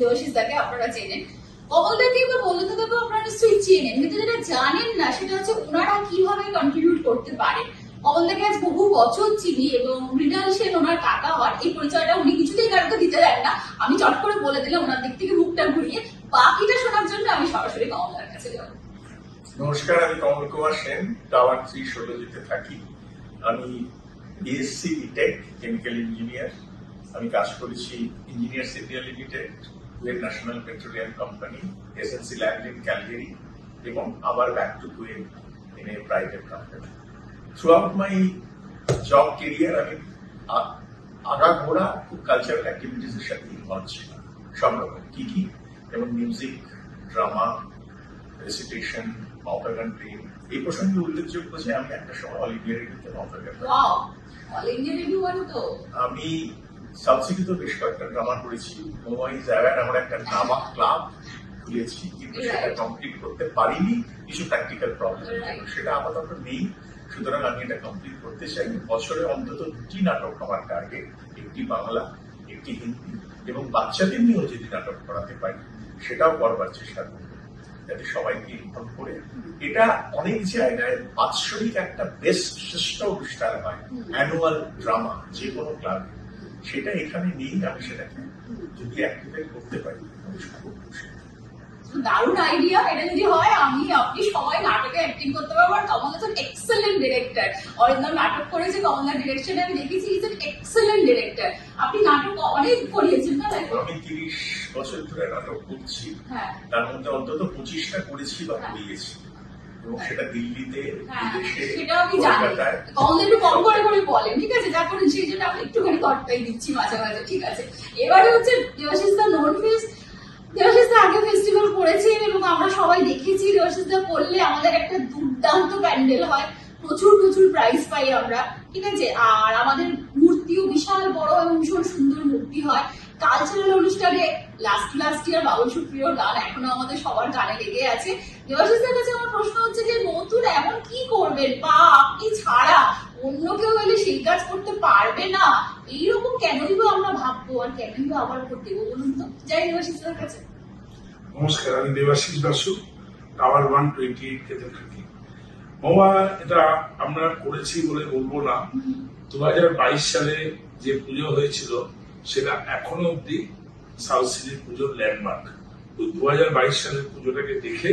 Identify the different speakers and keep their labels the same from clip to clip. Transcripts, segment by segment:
Speaker 1: দেবাশিস দাকে আপনারা চেনেন, কমলদাকে এবার বলে তো দেবো আপনারা নিশ্চয়ই চেনেন, কিন্তু যেটা জানেন না সেটা হচ্ছে ওনারা কিভাবে কন্ট্রিবিউট করতে পারে। কমলদাকে আজ বহু বছর চিনি এবং মৃণাল সেন ওনার কাকা হন, এই পরিচয়টা উনি কিছুতেই কারোকে দিতে দেন না। আমি চট করে বলে দিলাম ওনার দিক থেকে মুখটা ঘুরিয়ে, বাকিটা শোনার জন্য আমি সরাসরি কমলদার কাছে যাবো।
Speaker 2: নমস্কার, আমি কমল কুমার সেন, টাওয়ার 3 ষোলজিতে থাকি। আমি বিএসসি বিটেক কেমিক্যাল ইঞ্জিনিয়ার। আমি কাজ করেছি engineers India limited, Kuwait national petroleum company, SNC land in Calgary এবং আবার back to Kuwait in a private company. Through out my job career আমি আগাগোড়া খুব কালচারাল অ্যাক্টিভিটিস এর সাথে ইনভলভ ছিলাম, সব রকম কি যেমন মিউজিক, ড্রামা, রেসিটেশন, নৌকা গান, প্রেম। এই প্রসঙ্গে উল্লেখযোগ্য যে আমি একটা সময় অল ইন্ডিয়া রেডিওতে নৌকা গান, আমি সাবসিডিতে বেশ কয়েকটা ড্রামা করেছি। আমরা একটা ড্রামা ক্লাব খুলেছি, কিন্তু সেটা কমপ্লিট করতে পারিনি কিছু প্র্যাকটিক্যাল প্রবলেম, সেটা আপাতত নেই। সুতরাং আমি এটা কমপ্লিট করতে চাই। বছরে অন্তত 2টি নাটক আমার টার্গেট, একটি বাংলা, একটি হিন্দি, এবং বাচ্চাদের নিয়েও যদি নাটক করাতে পারি সেটাও করবার চেষ্টা করব, যাতে সবাইকে ইনভলভ করে। এটা অনেক জায়গায় বাৎসরিক একটা বেশ শ্রেষ্ঠ অনুষ্ঠান হয়, অ্যানুয়াল ড্রামা যে কোনো ক্লাবে, সেটা এখানে নেই। আমি সেটাকে যদি অ্যাক্টিভেট করতে পারি খুব খুশি।
Speaker 1: দারুণ আইডিয়া, এটা যদি হয় আমি আপনি সবাই নাটকে অ্যাক্টিং করতে পারবো। আর কমল ইজ এক্সেলেন্ট ডিরেক্টর, অরিন্দম নাটক করেছে কমলার ডিরেকশনে, আমি দেখেছি ইজ এন এক্সেলেন্ট ডিরেক্টর। আপনি নাটক অনেক করিয়েছেন না?
Speaker 2: আমি 30 বছর ধরে নাটক করছি, তার মধ্যে অন্তত 25টা করেছি বা করিয়েছি, এবং সেটা দিল্লিতে,
Speaker 1: সেটাও আমি জানি। কমল একটু কম করে করে বলেন, ঠিক আছে? যা করেন সেই জন্য আমি একটুখানি কটটাই দিচ্ছি মাঝে মাঝে, ঠিক আছে? এবারে হচ্ছে দেবাশিস দা নোন ফেস। দেবাশিস দা আগে ফেস্টিভ্যাল করেছেন এবং আমরা সবাই দেখেছি দেবাশিস দা করলে আমাদের একটা দুর্দান্ত প্যান্ডেল হয়, প্রচুর প্রচুর প্রাইজ পাই আমরা, ঠিক আছে? আর আমাদের মূর্তিও বিশাল বড় এবং ভীষণ সুন্দর মূর্তি হয়। কালচারাল অনুষ্ঠানে লাস্ট ইয়ার বাবুল সুপ্রিয়র গান এখনো আমাদের সবার গানে লেগে আছে। দেবাশিস দার কাছে আমার প্রশ্ন হচ্ছে যে নতুন এমন কি করবেন বা আপনি ছাড়া অন্য কেউ এলে সেই কাজ করতে পারবে না, এইরকম কেনই বা আমরা ভাববো আর কেনই বা আবার করতে বলুন তো? যাই দেবাশিস দার কাছে।
Speaker 3: নমস্কার, আমি দেবাশিস বাসু, টাওয়ার 128 তে থাকি। বাবা, এটা আমরা করেছি বলে বলবো না। 2022 সালে যে পুজো হয়েছিল সেটা এখনো অব্দি সাউথ সিটির পুজোর ল্যান্ডমার্ক। 2022 সালের পুজোটাকে দেখে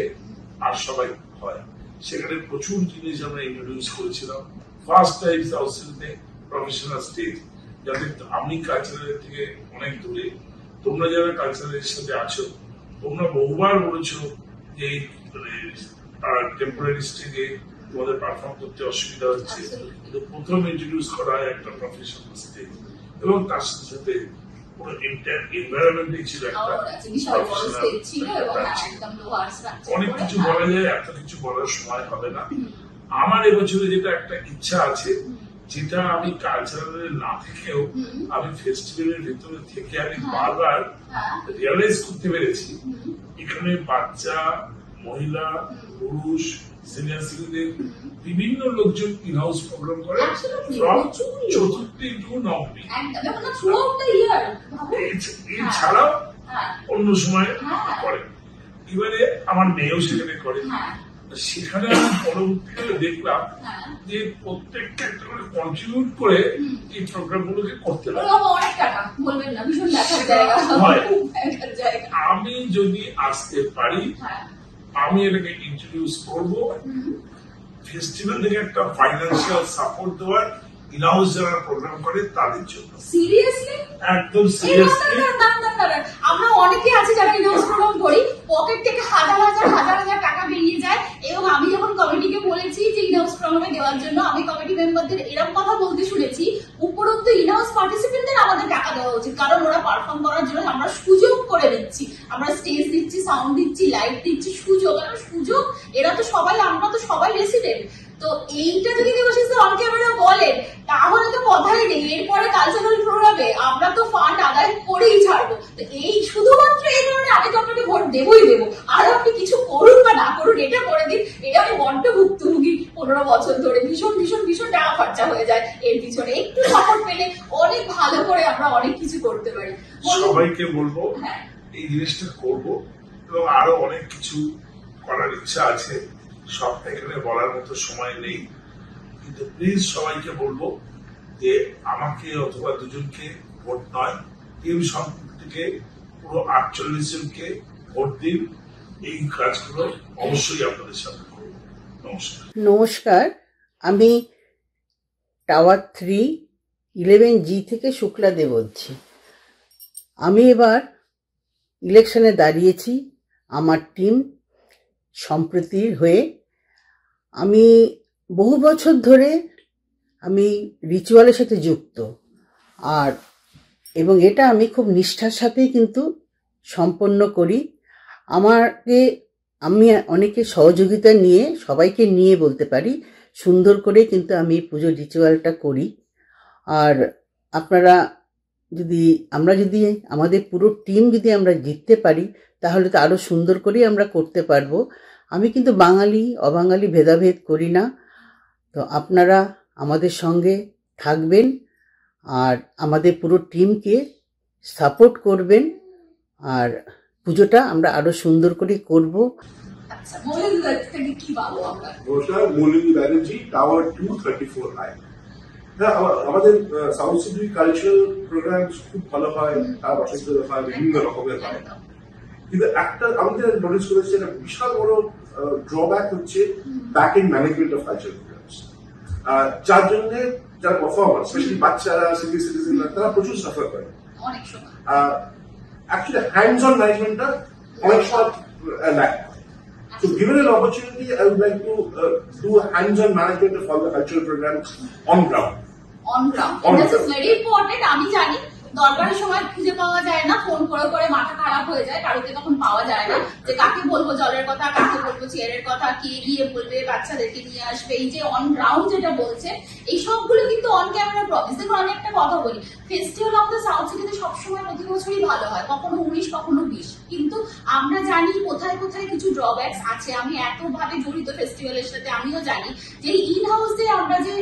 Speaker 3: আর সবাই হয়, সেখানে প্রচুর জিনিস আমরা ইন্ট্রোডিউস করেছিলাম। ফার্স্ট টাইম সাউথ সিটিতে প্রফেশনাল স্টেজ, যাতে আমি কালচারের থেকে অনেক দূরে, তোমরা যারা কালচারের সাথে আছো তোমরা বহুবার বলেছো যে টেম্পোরারি স্টেজে তোমাদের পারফর্ম করতে অসুবিধা হচ্ছে, কিন্তু প্রথম ইন্ট্রোডিউস করা হয় একটা প্রফেশনাল স্টেজ, এবং তার সাথে সাথে পুরো এনভায়রনমেন্টই ছিল একটা অনেক কিছু বলা যায়, এত কিছু বলার সময় হবে না। আমার এবছরে যেটা একটা ইচ্ছা আছে, যেটা আমি কালচারাল না থেকেও আমি ফেস্টিভ্যালের ভেতরে থেকে আমি বারবার রিয়ালাইজ করতে পেরেছি, এখানে বাচ্চা, মহিলা, পুরুষ, সিনিয়র সিটিজেন বিভিন্ন লোকজন ইন হাউস প্রোগ্রাম করে ফ্রম চতুর্থী টু নবমী। এছাড়াও অন্য সময় করে। এবারে আমার মেয়েও সেখানে করে। সেখানে আমি পরবর্তীকালে দেখলাম যে প্রত্যেকটা একটা করে কন্ট্রিবিউট করে এই প্রোগ্রাম গুলোকে করতে লাগে। আমি যদি আসতে পারি আমি এটাকে ইন্ট্রোডিউস করবো, ফেস্টিভ্যাল থেকে একটা ফাইন্যান্সিয়াল সাপোর্ট দেওয়ার ইনহাউস যারা প্রোগ্রাম করে তাদের জন্য।
Speaker 1: সিরিয়াসলি?
Speaker 3: একদম সিরিয়াসলি।
Speaker 1: আমরা অনেকে আছে যারা ইনহাউস প্রোগ্রাম করি, পকেট থেকে হাজার হাজার টাকা বেরিয়ে যায়, এবং আমি যখন কমিটিকে বলেছি যে ইনহাউস প্রোগ্রামে দেওয়ার জন্য, আমি কমিটি মেম্বারদের এরকম কথা বলতে শুনেছি, উপরন্তু ইনহাউস পার্টিসিপেন্টদের আমাদের টাকা দেওয়া উচিত, কারণ ওরা পারফর্ম করার জন্য আমরা সুযোগ করে দিচ্ছি, আমরা স্টেজ দিচ্ছি, সাউন্ড দিচ্ছি, লাইট দিচ্ছি, সুযোগ। এরা তো সবাই, আমরা তো সবাই রেসিডেন্ট। তো এইটা যদি দেবাশিস অন ক্যামেরা বলেন তাহলে তো কথাই নেই, এরপরে কালচারাল প্রোগ্রামে আমরা তো ফান্ড আদায় করেই ছাড়বো। তো এই শুধুমাত্র এই কারণে আমি তো আপনাকে ভোট দেবই দেবো, আর আপনি কিছু করুন বা না করুন এটা করে দিন। এটা আমি বড্ড ভুক্তভোগী 15 বছর ধরে, ভীষণ ভীষণ ভীষণ টাকা খরচা হয়ে যায় এর পিছনে। একটু সাপোর্ট পেলে অনেক ভালো করে আমরা অনেক কিছু করতে পারি।
Speaker 3: সবাইকে বলবো এই জিনিসটা করব এবং আরো অনেক কিছু করার ইচ্ছা আছে। সবটা এখানে বলার মতো সময় নেই, কিন্তু প্লিজ সবাইকে বলবো যে আমাকে অথবা দুজনকে ভোট নয়, টিম সম্পর্কে পুরো 48 জনকে ভোট দিন। এই কাজগুলো অবশ্যই আপনাদের সাথে করবো। নমস্কার।
Speaker 4: নমস্কার, আমি টাওয়ার 3 11G থেকে শুক্লা দে বলছি। আমি এবার ইলেকশনে দাঁড়িয়েছি আমার টিম সম্প্রীতির হয়ে। আমি বহু বছর ধরে আমি রিচুয়ালের সাথে যুক্ত, আর এবং এটা আমি খুব নিষ্ঠার সাথেই কিন্তু সম্পন্ন করি। আমি অনেকে সহযোগিতা নিয়ে, সবাইকে নিয়ে বলতে পারি, সুন্দর করে কিন্তু আমি পুজো রিচুয়ালটা করি। আর আমরা যদি আমাদের পুরো টিম যদি আমরা জিততে পারি, তাহলে তো আরো সুন্দর করেই আমরা করতে পারবো। আমি কিন্তু বাঙালি অবাঙালি ভেদাভেদ করি না। তো আপনারা আমাদের সঙ্গে থাকবেন আর আমাদের পুরো টিমকে সাপোর্ট করবেন, আর পুজোটা আমরা আরো সুন্দর করে করব।
Speaker 1: আচ্ছা, মৌলিক থেকে কি পাবো আমরা?
Speaker 5: নমস্কার, মৌলিনী ব্যানার্জি, টাওয়ার 234I। হ্যাঁ, আমাদের সাউথ সিটি কালচারাল প্রোগ্রাম খুব ভালো হয়, তার অসুবিধা হয়, বিভিন্ন রকমের হয়। কিন্তু একটা আমাদের নোটিস করেছি, একটা বিশাল বড় ড্রব্যাক হচ্ছে back end management of cultural programs, যার জন্য যারা পারফর্মার, স্পেশালি বাচ্চারা, সিনিয়র সিটিজেনরা, তারা প্রচুর সাফার করে।
Speaker 1: অনেক সময়
Speaker 5: অ্যাকচুয়ালি হ্যান্ডস অন ম্যানেজমেন্টটা অনেক সময় lack. So given an opportunity, I would like to do a hands-on management of all the cultural programs on ground.
Speaker 1: On ground,
Speaker 5: On
Speaker 1: this is
Speaker 5: ground.
Speaker 1: Very important. আমি জানি দরকারের সময় খুঁজে পাওয়া যায় না, ফোন করে করে মাথা খারাপ হয়ে যায়, কারোকে তখন পাওয়া যায় না যে কাকে বলবো জলের কথা, কাকে বলবো চেয়ারের কথা, কে গিয়ে বলবে, বাচ্চাদেরকে নিয়ে আসবে। এই যে অন গ্রাউন্ড যেটা বলছে, এই সবগুলো কিন্তু অন ক্যামেরা প্রমিস। দেখুন, আমি একটা কথা বলি, ফেস্টিভ্যাল অফ দ্য সাউথ সিটিতে সবসময় প্রতি বছরই ভালো হয়, কখনো 19 কখনো 20, কিন্তু আমরা জানি কোথায় কোথায় কিছু ড্রব্যাকস আছে। আমি এতভাবে জড়িত ফেস্টিভ্যালের সাথে, আমিও জানি যে ইন হাউস দিয়ে আমরা যে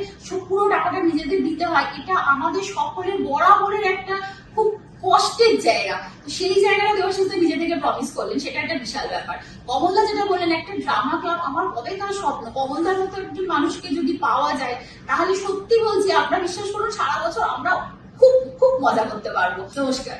Speaker 1: পুরো টাকাটা নিজেদের দিতে হয়, এটা আমাদের সকলের বরাবরের একটা খুব কষ্টের জায়গা। সেই জায়গাটা দেবাশিসদা নিজে থেকে প্রমিস করলেন, সেটা একটা বিশাল ব্যাপার। কমলদা যেটা বললেন, একটা ড্রামা ক্লাব, আমার কবেকার স্বপ্ন কমলদার মতো একজন মানুষকে যদি পাওয়া যায়, তাহলে সত্যি বলছি, আপনারা বিশ্বাস করুন, সারা বছর আমরা খুব খুব মজা করতে পারবো। নমস্কার।